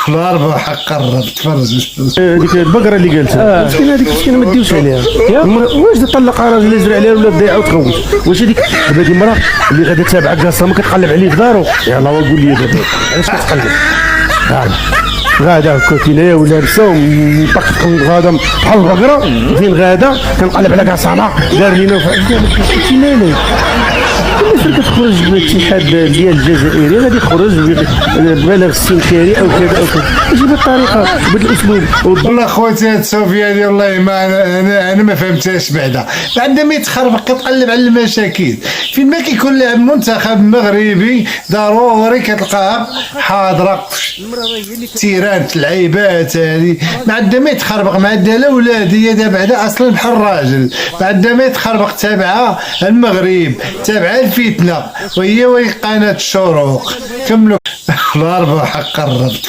الاربعه حق قرب تفرج. هذيك البقره اللي قالتها مسكينه، هذيك مسكينه ما ديوش عليها. واش طلق راجل يزرع عليها ولا بدا يعاود تخوت؟ واش هذيك دابا هذه المراه اللي غادا تابعه قاصه كتقلب عليه في دارو؟ يلاه قول لي دابا علاش كتقلب؟ غادا كوتينيه ولابسه ومطقطق غادا بحال البقره. فين غادا كنقلب على كاصانا دار لينا قلت مالك الناس كتخرج بالاتحاد ديال الجزائري غادي يخرج ببالغ السنكاري او كذا او كذا، ماشي بالطريقه بهذا الاسلوب. والله خوتي هاد صوفيا ديال والله ما انا ما فهمتهاش بعدا. عندما يتخربق كتقلب على المشاكل فين ما كيكون لاعب منتخب مغربي ضروري كتلقاها حاضره تيران اللعيبات هذه. عندما يتخربق مع الاولاد هي بعدا اصلا بحال الراجل. عندما يتخربق تابعه المغرب تابعه الفتنه وهي قناه الشروق. كملوا الاربعه حق قربت.